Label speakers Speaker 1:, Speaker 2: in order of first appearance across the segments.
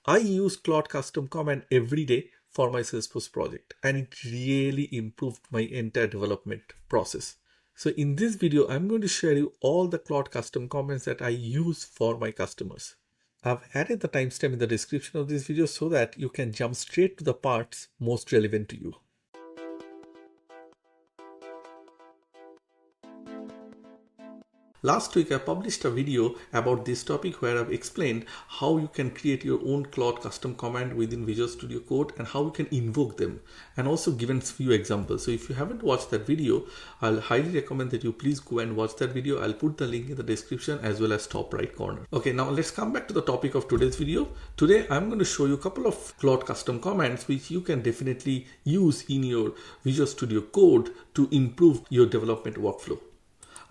Speaker 1: I use Claude custom comment every day for my Salesforce project, and it really improved my entire development process. So in this video, I'm going to share you all the Claude custom comments that I use for my customers. I've added the timestamp in the description of this video so that you can jump straight to the parts most relevant to you. Last week, I published a video about this topic where I've explained how you can create your own Claude custom command within Visual Studio Code and how you can invoke them, and also given a few examples. So if you haven't watched that video, I'll highly recommend that you please go and watch that video. I'll put the link in the description as well as top right corner. Okay, now let's come back to the topic of today's video. Today, I'm going to show you a couple of Claude custom commands which you can definitely use in your Visual Studio Code to improve your development workflow.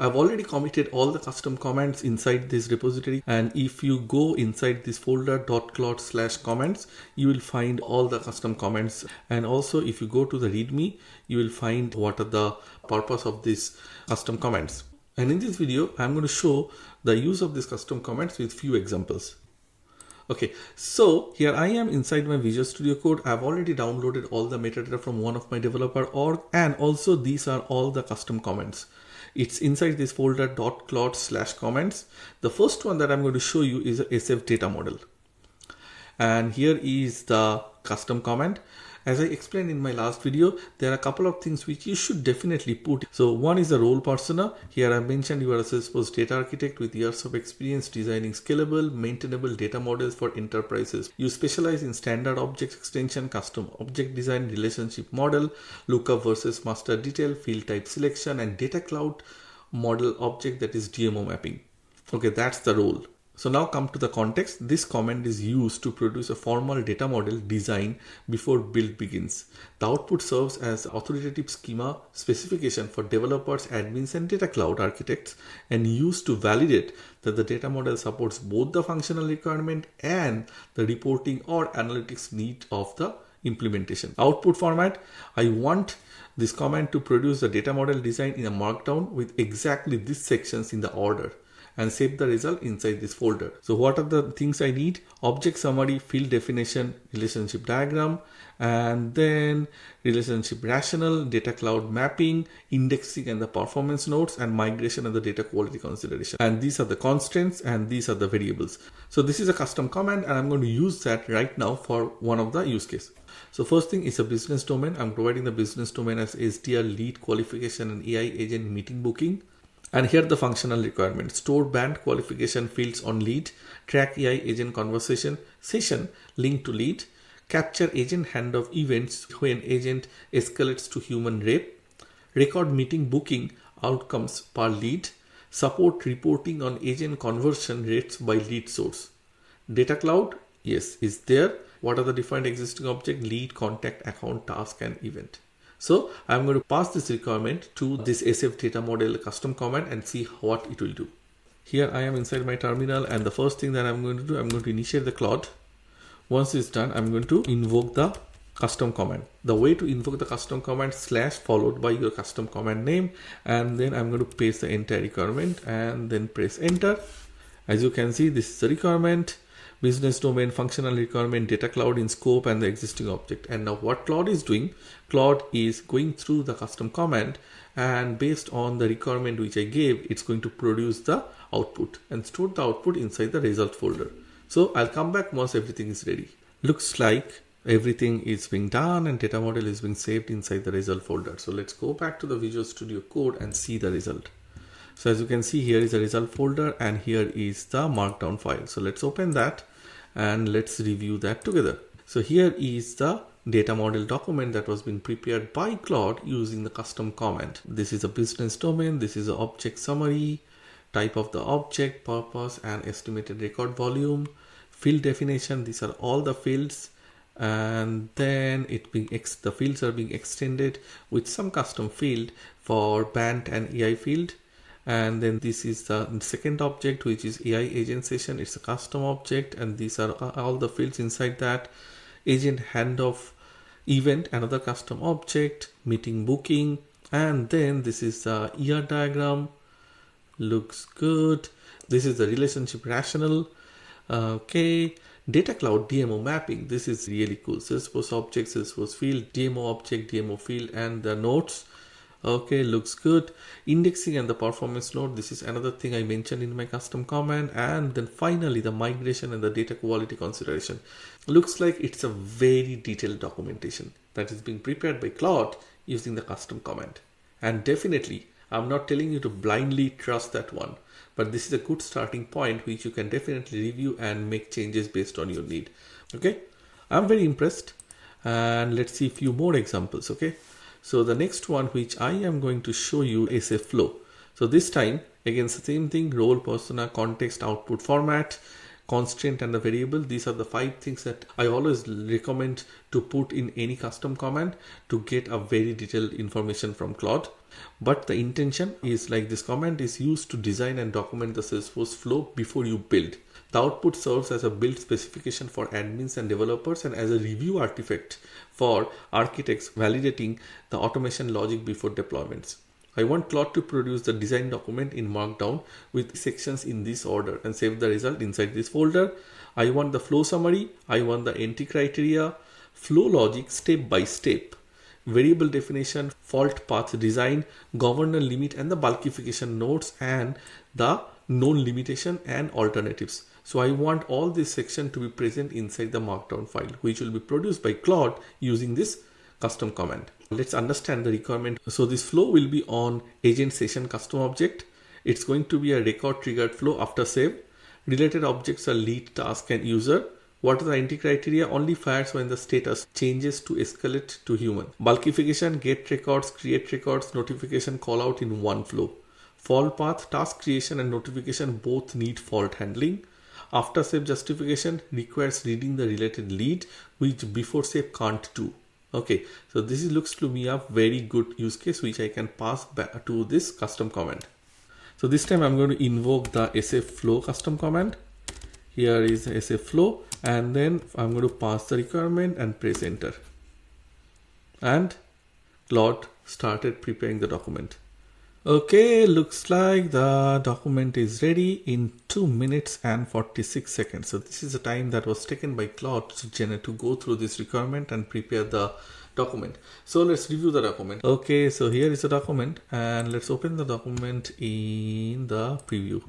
Speaker 1: I've already committed all the custom comments inside this repository, and if you go inside this folder .claude/comments, you will find all the custom comments. And also if you go to the readme, you will find what are the purpose of these custom comments. And in this video, I'm going to show the use of these custom comments with few examples. Okay, so here I am inside my Visual Studio Code. I've already downloaded all the metadata from one of my developer org, and also these are all the custom comments. It's inside this folder .claude/comments. The first one that I'm going to show you is a SF data model. And here is the custom comment. As I explained in my last video, there are a couple of things which you should definitely put. So one is the role persona. Here I mentioned you are a Salesforce data architect with years of experience designing scalable, maintainable data models for enterprises. You specialize in standard object extension, custom object design, relationship model, lookup versus master detail, field type selection, and data cloud model object, that is DMO mapping. Okay, that's the role. So now come to the context. This comment is used to produce a formal data model design before build begins. The output serves as authoritative schema specification for developers, admins, and data cloud architects, and used to validate that the data model supports both the functional requirement and the reporting or analytics need of the implementation. Output format: I want this comment to produce the data model design in a markdown with exactly these sections in the order, and save the result inside this folder. So what are the things I need? Object summary, field definition, relationship diagram, and then relationship rationale, data cloud mapping, indexing and the performance nodes, and migration and the data quality consideration. And these are the constants and these are the variables. So this is a custom command, and I'm going to use that right now for one of the use cases. So first thing is a business domain. I'm providing the business domain as SDR, lead qualification, and AI agent meeting booking. And here the functional requirement: store band qualification fields on lead, track AI agent conversation session linked to lead, capture agent handoff events when agent escalates to human rep, record meeting booking outcomes per lead, support reporting on agent conversion rates by lead source. Data cloud, yes, is there. What are the defined existing object? Lead, contact, account, task, and event. So I'm going to pass this requirement to this SF data model custom command and see what it will do. Here I am inside my terminal, and the first thing that I'm going to do, I'm going to initiate the Claude. Once it's done, I'm going to invoke the custom command. The way to invoke the custom command: / followed by your custom command name, and then I'm going to paste the entire requirement and then press enter. As you can see, this is the requirement: business domain, functional requirement, data cloud in scope, and the existing object. And now what Claude is doing, Claude is going through the custom command, and based on the requirement which I gave, it's going to produce the output and store the output inside the result folder. So I'll come back once everything is ready. Looks like everything is being done and data model is being saved inside the result folder. So let's go back to the Visual Studio Code and see the result. So as you can see, here is the result folder and here is the markdown file. So let's open that and let's review that together. So here is the data model document that was being prepared by Claude using the custom command. This is a business domain, this is an object summary, type of the object, purpose, and estimated record volume, field definition. These are all the fields, and then the fields are being extended with some custom field for band and AI field. And then this is the second object, which is AI agent session. It's a custom object, and these are all the fields inside that. Agent handoff event, another custom object, meeting booking, and then this is the ER diagram. Looks good. This is the relationship rationale. Okay, Data Cloud DMO mapping. This is really cool. Salesforce object, Salesforce field, DMO object, DMO field, and the nodes. Okay, looks good. Indexing and the performance node. This is another thing I mentioned in my custom command. And then finally the migration and the data quality consideration. Looks like it's a very detailed documentation that is being prepared by Claude using the custom command. And definitely, I'm not telling you to blindly trust that one, but this is a good starting point which you can definitely review and make changes based on your need. Okay, I'm very impressed, and let's see a few more examples. Okay, so the next one which I am going to show you is a flow. So this time again, the same thing: role, persona, context, output format, constraint, and the variable. These are the 5 things that I always recommend to put in any custom command to get a very detailed information from Claude. But the intention is like this command is used to design and document the Salesforce flow before you build. The output serves as a build specification for admins and developers and as a review artifact for architects validating the automation logic before deployments. I want Claude to produce the design document in Markdown with sections in this order and save the result inside this folder. I want the flow summary. I want the entry criteria, flow logic step by step, variable definition, fault path design, governor limit, and the bulkification nodes, and the known limitation and alternatives. So I want all this section to be present inside the Markdown file, which will be produced by Claude using this custom command. Let's understand the requirement. So this flow will be on agent session custom object. It's going to be a record triggered flow after save. Related objects are lead, task, and user. What are the entry criteria? Only fires when the status changes to escalate to human. Bulkification, get records, create records, notification, call out in one flow. Fault path, task creation and notification both need fault handling. After save justification requires reading the related lead, which before save can't do. Okay, so this looks to me a very good use case which I can pass back to this custom command. So this time I'm going to invoke the sf-flow custom command. Here is the sf-flow, and then I'm going to pass the requirement and press enter. And Claude started preparing the document. Okay, looks like the document is ready in 2 minutes and 46 seconds. So this is the time that was taken by Claude to go through this requirement and prepare the document. So let's review the document. Okay, so here is the document, and let's open the document in the preview.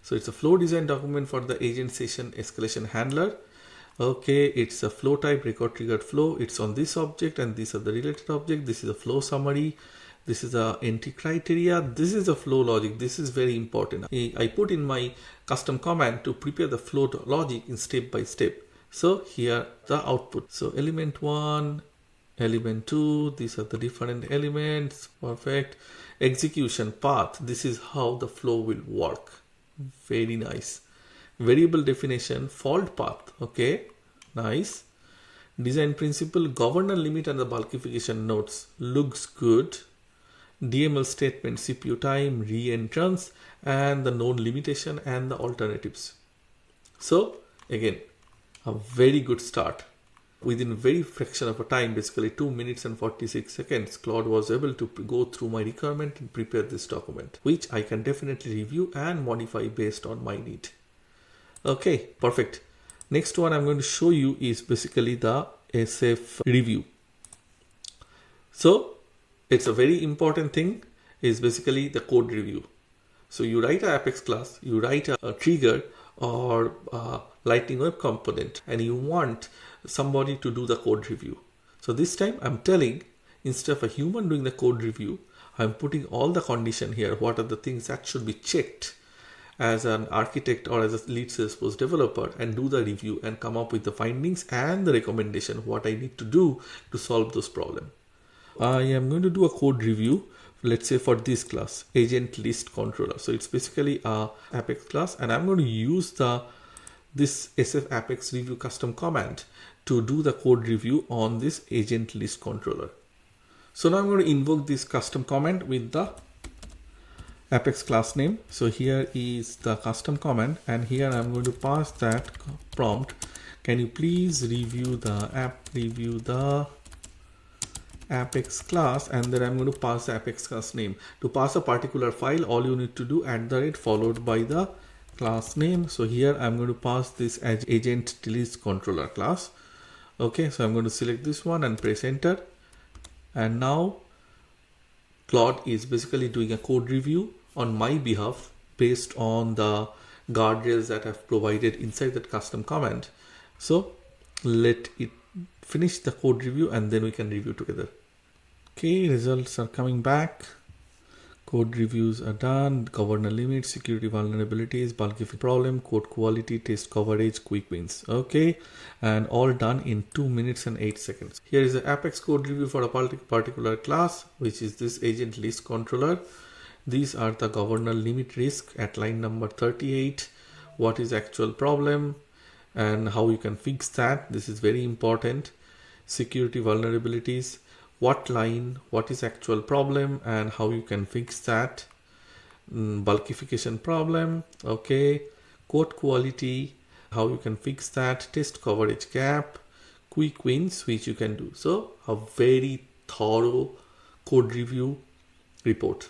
Speaker 1: So it's a flow design document for the agent session escalation handler. Okay, it's a flow type record triggered flow. It's on this object, and these are the related object. This is a flow summary. This is the entry criteria. This is the flow logic. This is very important. I put in my custom command to prepare the flow logic in step by step. So here the output. So element 1, element 2, these are the different elements. Perfect. Execution path. This is how the flow will work. Very nice. Variable definition, fault path. Okay, nice. Design principle, governor limit and the bulkification nodes. Looks good. DML statement, CPU time, re-entrance, and the known limitation and the alternatives. So again, a very good start. Within very fraction of a time, basically 2 minutes and 46 seconds, Claude was able to go through my requirement and prepare this document, which I can definitely review and modify based on my need. Okay, perfect. Next one I'm going to show you is basically the SF review. So it's a very important thing is basically the code review. So you write an Apex class, you write a trigger or a Lightning Web component, and you want somebody to do the code review. So this time I'm telling, instead of a human doing the code review, I'm putting all the condition here. What are the things that should be checked as an architect or as a lead Salesforce developer, and do the review and come up with the findings and the recommendation, what I need to do to solve those problems. I am going to do a code review, let's say for this class, agent list controller. So it's basically a Apex class, and I'm going to use this SF Apex review custom command to do the code review on this agent list controller. So now I'm going to invoke this custom command with the Apex class name. So here is the custom command, and here I'm going to pass that prompt. Can you please review the Apex class, and then I'm going to pass the Apex class name. To pass a particular file, all you need to do @ followed by the class name. So here I'm going to pass this as agent list controller class. Okay, so I'm going to select this one and press enter. And now Claude is basically doing a code review on my behalf based on the guardrails that I've provided inside that custom comment. So let it finish the code review and then we can review together. Okay, results are coming back. Code reviews are done. Governor limits, security vulnerabilities, bulky problem, code quality, test coverage, quick wins. Okay, and all done in 2 minutes and 8 seconds. Here is the Apex code review for a particular class, which is this agent list controller. These are the governor limit risk at line number 38. What is actual problem and how you can fix that. This is very important. Security vulnerabilities. What line, what is actual problem and how you can fix that. Bulkification problem, okay. Code quality, how you can fix that. Test coverage gap, quick wins, which you can do. So a very thorough code review report,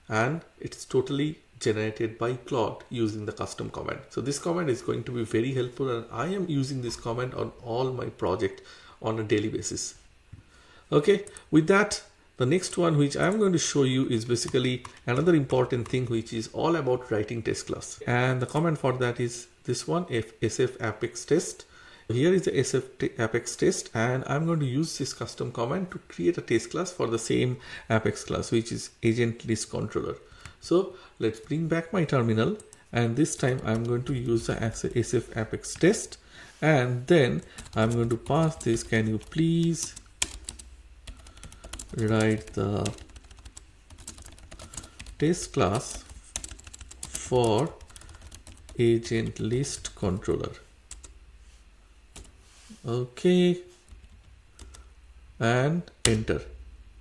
Speaker 1: and it's totally generated by Claude using the custom comment. So this comment is going to be very helpful, and I am using this comment on all my project on a daily basis. Okay, with that, the next one which I'm going to show you is basically another important thing, which is all about writing test class. And the comment for that is this one, sf-apex test. Here is the sf-apex test, and I'm going to use this custom comment to create a test class for the same apex class, which is agent list controller. So let's bring back my terminal, and this time I'm going to use the sf-apex test, and then I'm going to pass this. Can you please write the test class for agent list controller. Okay, and enter,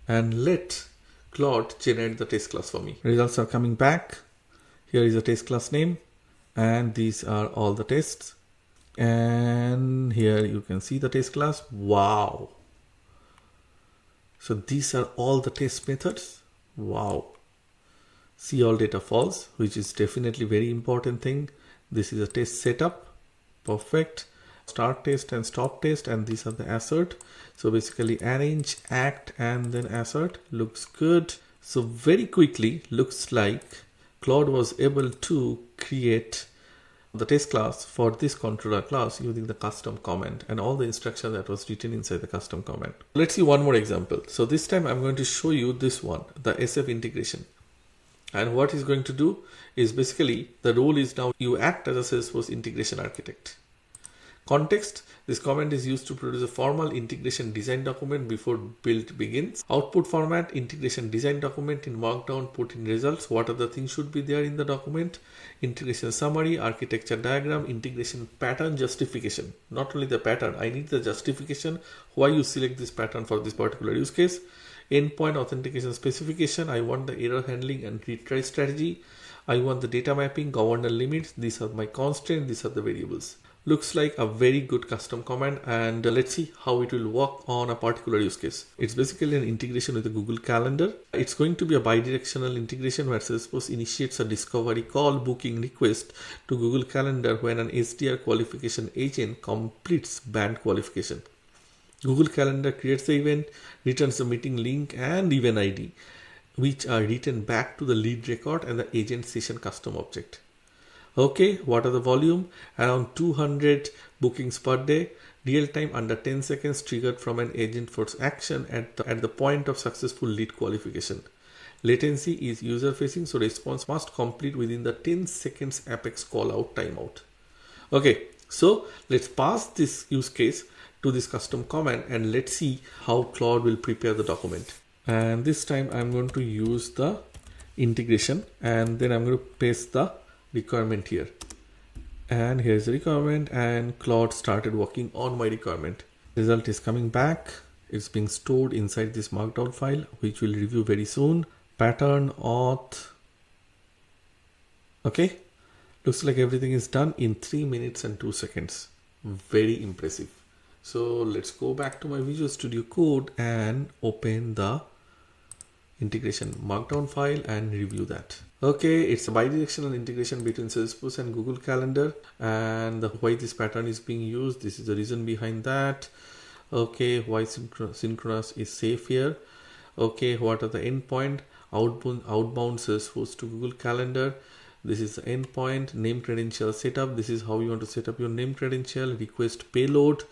Speaker 1: and let Claude generate the test class for me. Results are coming back. Here is the test class name, and these are all the tests, and here you can see the test class. Wow. So these are all the test methods. Wow. See all data false, which is definitely very important thing. This is a test setup. Perfect. Start test and stop test, and these are the assert. So basically arrange, act, and then assert. Looks good. So very quickly, looks like Claude was able to create the test class for this controller class using the custom comment and all the instruction that was written inside the custom comment. Let's see one more example. So this time I'm going to show you this one, the SF integration. And what it's going to do is basically the role is now you act as a Salesforce integration architect. Context, this comment is used to produce a formal integration design document before build begins. Output format, integration design document in Markdown, put in results. What other things should be there in the document? Integration summary, architecture diagram, integration pattern, justification. Not only the pattern, I need the justification why you select this pattern for this particular use case. Endpoint authentication specification, I want the error handling and retry strategy. I want the data mapping, governor limits. These are my constraints, these are the variables. Looks like a very good custom comment, and let's see how it will work on a particular use case. It's basically an integration with the Google Calendar. It's going to be a bidirectional integration where Salesforce initiates a discovery call booking request to Google Calendar when an SDR qualification agent completes band qualification. Google Calendar creates the event, returns the meeting link and event ID, which are written back to the lead record and the agent session custom object. Okay, what are the volume? Around 200 bookings per day, real time under 10 seconds triggered from an Agentforce action at the point of successful lead qualification. Latency is user facing, so response must complete within the 10 seconds Apex call out timeout. Okay, so let's pass this use case to this custom comment and let's see how Claude will prepare the document. And this time I'm going to use the integration, and then I'm going to paste the requirement here, and here's the requirement, and Claude started working on my requirement. Result is coming back. It's being stored inside this markdown file, which we'll review very soon. Pattern auth. Okay, looks like everything is done in 3 minutes and 2 seconds. Very impressive. So let's go back to my Visual Studio Code and open the integration markdown file and review that. Okay, it's a bidirectional integration between Salesforce and Google Calendar, and why this pattern is being used, this is the reason behind that. Okay, why synchronous is safe here. Okay, what are the endpoint? Outbound Salesforce to Google Calendar. This is the endpoint. Name credential setup. This is how you want to set up your name credential. Request payload.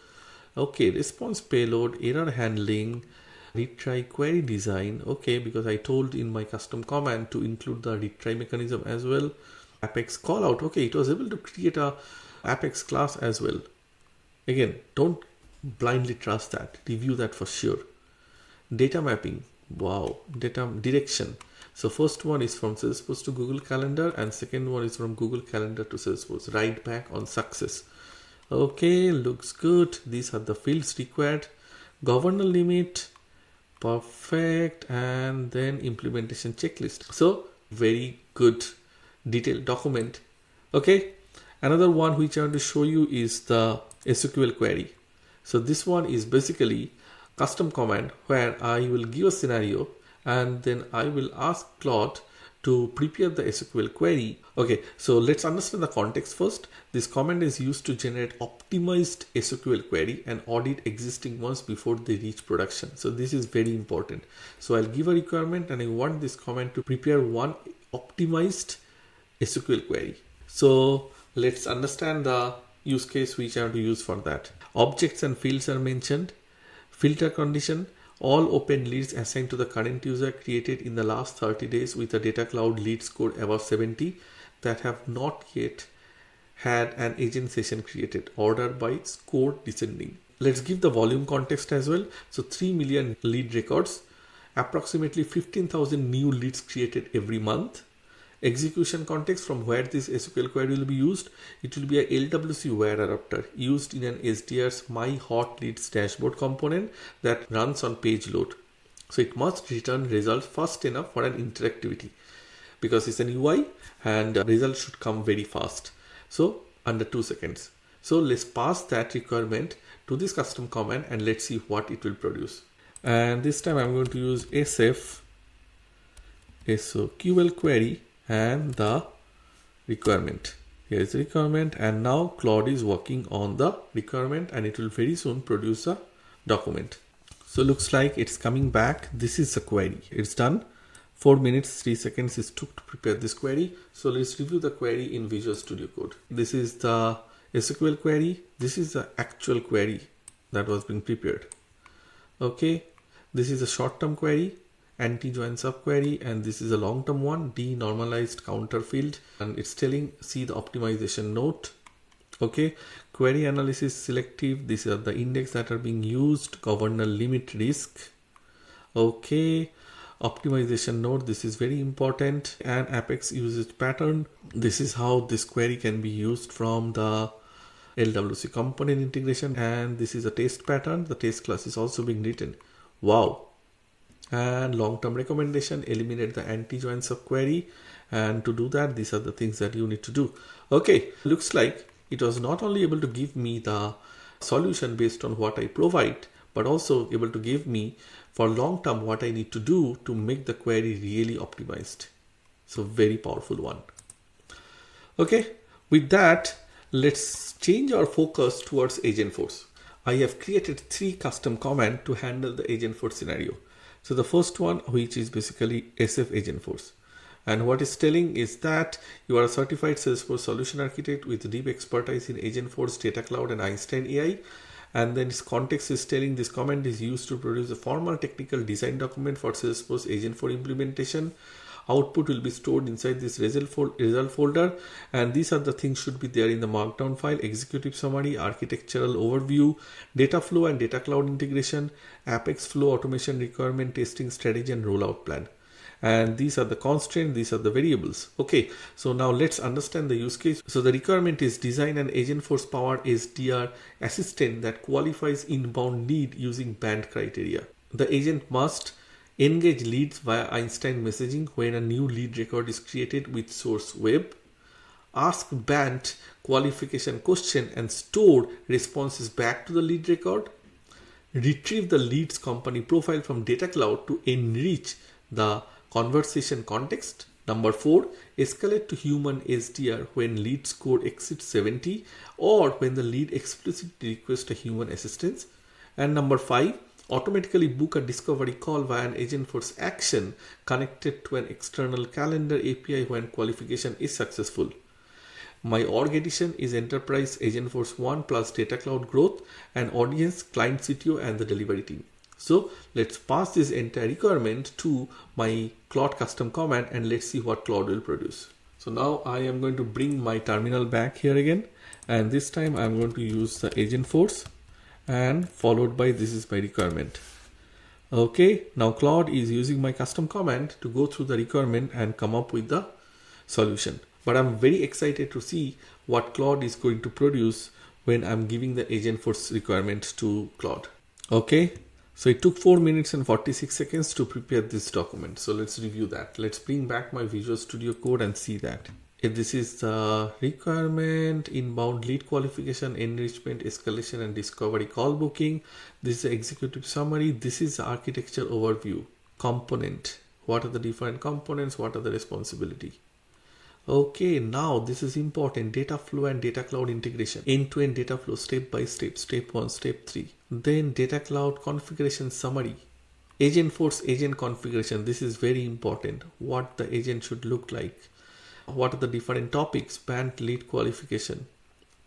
Speaker 1: Okay, response payload, error handling, retry query design. Okay, because I told in my custom command to include the retry mechanism as well. Apex callout. Okay, it was able to create a Apex class as well. Again, don't blindly trust that. Review that for sure. Data mapping. Wow. Data direction. So first one is from Salesforce to Google Calendar, and second one is from Google Calendar to Salesforce. Write back on success. Okay, looks good. These are the fields required. Governor limit. Perfect. And then implementation checklist. So very good detailed document. Okay. Another one which I want to show you is the SQL query. So this one is basically custom command where I will give a scenario and then I will ask Claude to prepare the SQL query. Okay, so let's understand the context first. This command is used to generate optimized SQL query and audit existing ones before they reach production. So this is very important. So I'll give a requirement and I want this command to prepare one optimized SQL query. So let's understand the use case which I want to use for that. Objects and fields are mentioned. Filter condition. All open leads assigned to the current user created in the last 30 days with a data cloud lead score above 70 that have not yet had an agent session created. Order by score descending. Let's give the volume context as well. So 3 million lead records, approximately 15,000 new leads created every month. Execution context from where this SQL query will be used. It will be a LWC where adapter used in an SDR's My Hot Leads dashboard component that runs on page load. So it must return results fast enough for an interactivity because it's an UI and results should come very fast. So under 2 seconds. So let's pass that requirement to this custom command and let's see what it will produce. And this time I'm going to use sf-soql-query and the requirement. Here is the requirement, and now Claude is working on the requirement and it will very soon produce a document. So looks like it's coming back. This is the query. It's done. 4 minutes 3 seconds it took to prepare this query. So let's review the query in Visual Studio Code. This is the SQL query. This is the actual query that was being prepared. Okay, this is a short-term query, anti-join subquery, and this is a long-term one, denormalized counter field, and it's telling see the optimization note. Okay, query analysis selective. These are the index that are being used. Governor limit risk. Okay, optimization node. This is very important. And Apex usage pattern. This is how this query can be used from the LWC component integration. And this is a test pattern. The test class is also being written. Wow. And long-term recommendation, eliminate the anti-join subquery. And to do that, these are the things that you need to do. Okay, looks like it was not only able to give me the solution based on what I provide, but also able to give me for long-term what I need to do to make the query really optimized. So very powerful one. Okay, with that, let's change our focus towards Agentforce. I have created 3 custom commands to handle the Agentforce scenario. So the first one, which is basically sf-agentforce. And what it's telling is that you are a certified Salesforce solution architect with deep expertise in Agentforce, Data Cloud, and Einstein AI. And then its context is telling this command is used to produce a formal technical design document for Salesforce Agentforce implementation. Output will be stored inside this result folder, and these are the things should be there in the markdown file: executive summary, architectural overview, data flow and data cloud integration, Apex flow automation requirement, testing strategy, and rollout plan. And these are the constraints, these are the variables. Okay, so now let's understand the use case. So the requirement is design an Agentforce powered SDR assistant that qualifies inbound lead using band criteria. The agent must engage leads via Einstein messaging when a new lead record is created with source web. Ask band qualification question and store responses back to the lead record. Retrieve the lead's company profile from data cloud to enrich the conversation context. Number 4, escalate to human SDR when lead score exceeds 70 or when the lead explicitly requests a human assistance. And number 5, automatically book a discovery call via an Agentforce action connected to an external calendar API when qualification is successful. My org edition is Enterprise Agentforce 1 plus Data Cloud Growth and audience, client CTO and the delivery team. So let's pass this entire requirement to my Claude custom command and let's see what Claude will produce. So now I am going to bring my terminal back here again, and this time I'm going to use the Agentforce and followed by this is my requirement. Okay, now Claude is using my custom command to go through the requirement and come up with the solution. But I'm very excited to see what Claude is going to produce when I'm giving the Agentforce requirement to Claude. Okay, so it took 4 minutes and 46 seconds to prepare this document. So let's review that. Let's bring back my Visual Studio Code and see that. If this is the requirement, inbound lead qualification, enrichment, escalation and discovery call booking. This is the executive summary. This is the architecture overview. Component. What are the different components? What are the responsibility? Okay, now this is important. Data flow and data cloud integration. End-to-end data flow, step by step, step 1, step 3. Then data cloud configuration summary. Agentforce agent configuration. This is very important. What the agent should look like. What are the different topics? Band lead qualification.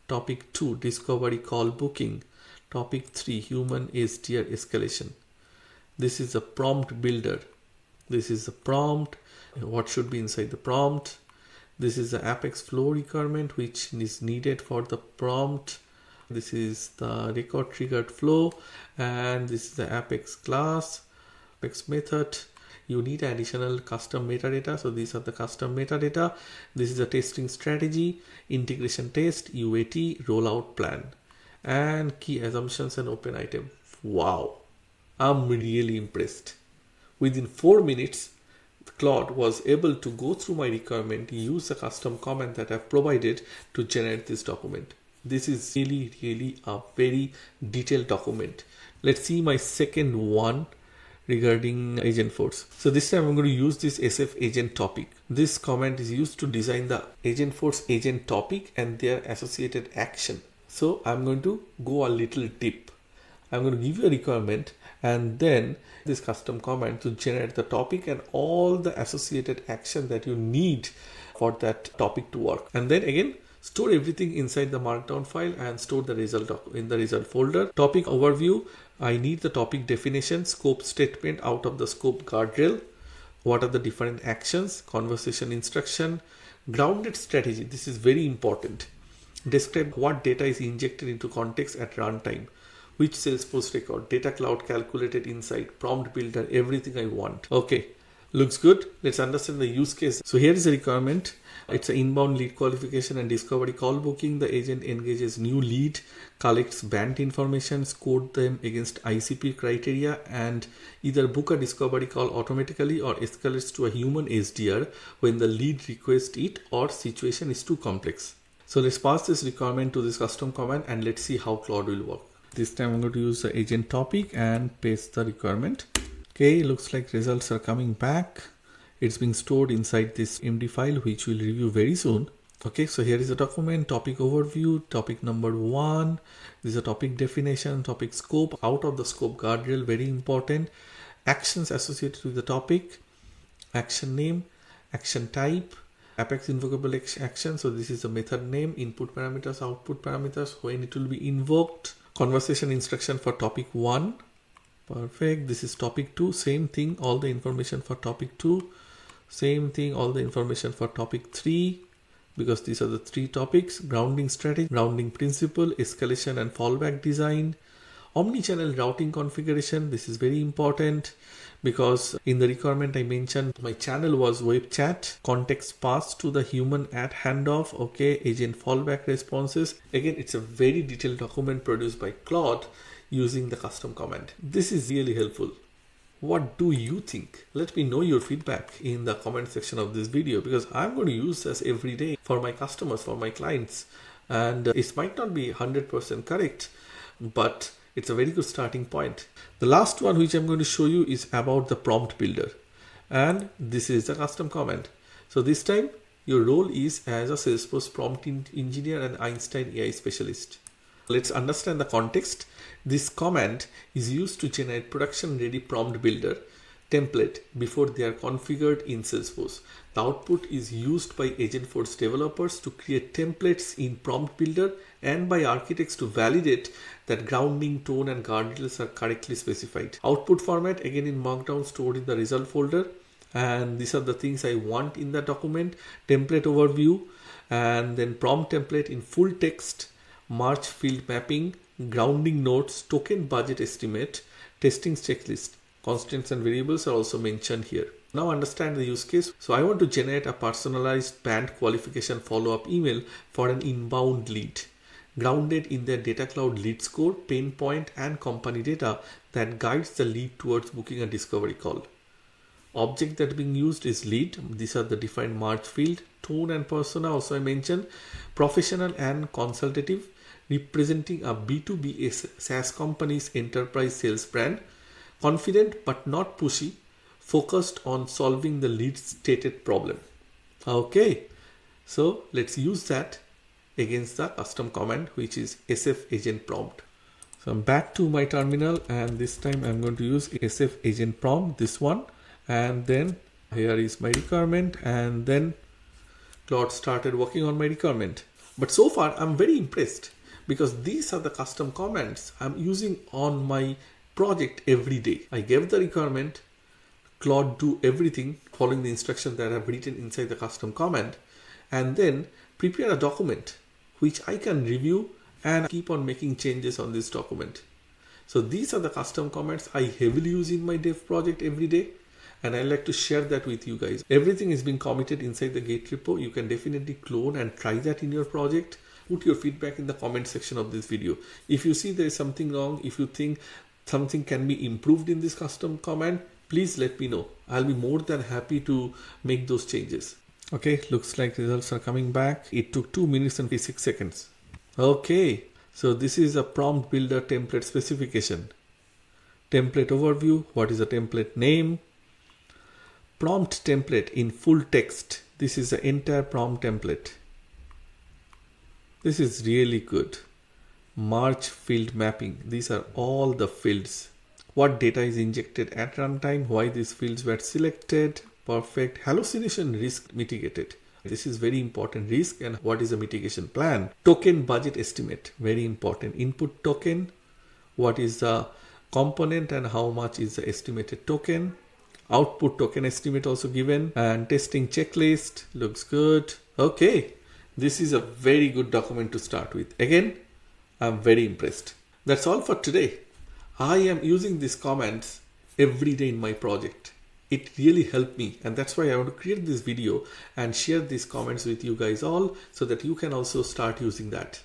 Speaker 1: Topic 2, discovery call booking. Topic 3, human SDR escalation. This is a prompt builder. This is the prompt. What should be inside the prompt? This is the Apex flow requirement which is needed for the prompt. This is the record triggered flow, and this is the Apex class, Apex method. You need additional custom metadata. So these are the custom metadata. This is the testing strategy, integration test, UAT, rollout plan, and key assumptions and open item. Wow, I'm really impressed. Within 4 minutes, Claude was able to go through my requirement, use the custom command that I've provided to generate this document. This is really a very detailed document. Let's see my second one regarding Agentforce. So this time I'm going to use this SF agent topic. This command is used to design the Agentforce agent topic and their associated action. So I'm going to go a little deep. I'm going to give you a requirement and then this custom command to generate the topic and all the associated action that you need for that topic to work. And then again, store everything inside the markdown file and store the result in the result folder. Topic overview. I need the topic definition, scope statement out of the scope guardrail. What are the different actions? Conversation instruction. Grounded strategy. This is very important. Describe what data is injected into context at runtime. Which Salesforce record, data cloud, calculated insight, prompt builder, everything I want. Okay, looks good. Let's understand the use case. So here is the requirement. It's an inbound lead qualification and discovery call booking. The agent engages new lead, collects band information, scored them against ICP criteria, and either book a discovery call automatically or escalates to a human SDR when the lead requests it or situation is too complex. So let's pass this requirement to this custom command and let's see how Claude will work. This time I'm going to use the agent topic and paste the requirement. Okay, looks like results are coming back. It's being stored inside this MD file, which we'll review very soon. Okay, so here is the document, topic overview, topic number 1. This is a topic definition, topic scope, out of the scope guardrail, very important. Actions associated with the topic, action name, action type, Apex invocable action. So this is the method name, input parameters, output parameters, when it will be invoked. Conversation instruction for topic 1. Perfect. This is topic 2. Same thing, all the information for topic 2. Same thing, all the information for topic 3. Because these are the 3 topics. Grounding strategy, grounding principle, escalation and fallback design. Omnichannel routing configuration. This is very important because in the requirement I mentioned my channel was web chat, context passed to the human at handoff, okay, agent fallback responses. Again, it's a very detailed document produced by Claude using the custom command. This is really helpful. What do you think? Let me know your feedback in the comment section of this video because I'm going to use this every day for my customers, for my clients. And it might not be 100% correct, but it's a very good starting point. The last one which I'm going to show you is about the prompt builder. and this is the custom comment. So this time your role is as a Salesforce prompt engineer and Einstein AI specialist. Let's understand the context. This command is used to generate production ready prompt builder template before they are configured in Salesforce. The output is used by Agentforce developers to create templates in prompt builder and by architects to validate that grounding, tone and guardrails are correctly specified. Output format again in Markdown stored in the result folder, and these are the things I want in the document. Template overview, and then prompt template in full text, March field mapping, grounding notes, token budget estimate, testing checklist. Constants and variables are also mentioned here. Now understand the use case. So I want to generate a personalized band qualification follow-up email for an inbound lead, grounded in their Data Cloud lead score, pain point and company data that guides the lead towards booking a discovery call. Object that being used is lead. These are the defined March field. Tone and persona also I mentioned. Professional and consultative, representing a B2B SaaS company's enterprise sales brand. Confident but not pushy, focused on solving the lead stated problem. Okay, so let's use that against the custom command, which is sf-agent-prompt. So I'm back to my terminal, and this time I'm going to use sf-agent-prompt, this one, and then here is my requirement, and then Claude started working on my requirement. But so far I'm very impressed, because these are the custom commands I'm using on my project every day. I gave the requirement, Claude do everything following the instruction that I've written inside the custom command, and then prepare a document which I can review and keep on making changes on this document. So these are the custom commands I heavily use in my dev project every day, and I like to share that with you guys. Everything is being committed inside the Git repo. You can definitely clone and try that in your project. Put your feedback in the comment section of this video. If you see there is something wrong, if you think something can be improved in this custom command, please let me know. I'll be more than happy to make those changes. Okay, looks like results are coming back. It took 2 minutes and 56 seconds. Okay, so this is a prompt builder template specification. Template overview, what is the template name? Prompt template in full text. This is the entire prompt template. This is really good. March field mapping. These are all the fields. What data is injected at runtime, why these fields were selected. Perfect. Hallucination risk mitigated. This is very important. Risk and what is the mitigation plan. Token budget estimate. Very important. Input token. What is the component and how much is the estimated token. Output token estimate also given. And testing checklist. Looks good. Okay. This is a very good document to start with. Again, I'm very impressed. That's all for today. I am using these comments every day in my project. It really helped me, and that's why I want to create this video and share these comments with you guys all so that you can also start using that.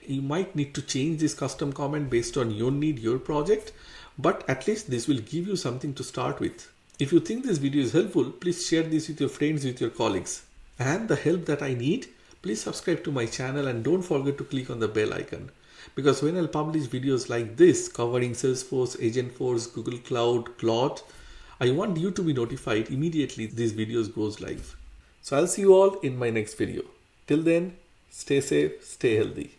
Speaker 1: You might need to change this custom comment based on your need, your project, but at least this will give you something to start with. If you think this video is helpful, please share this with your friends, with your colleagues. And the help that I need, please subscribe to my channel and don't forget to click on the bell icon. Because when I'll publish videos like this covering Salesforce, Agentforce, Google Cloud, Claude, I want you to be notified immediately these videos goes live. So I'll see you all in my next video. Till then, stay safe, stay healthy.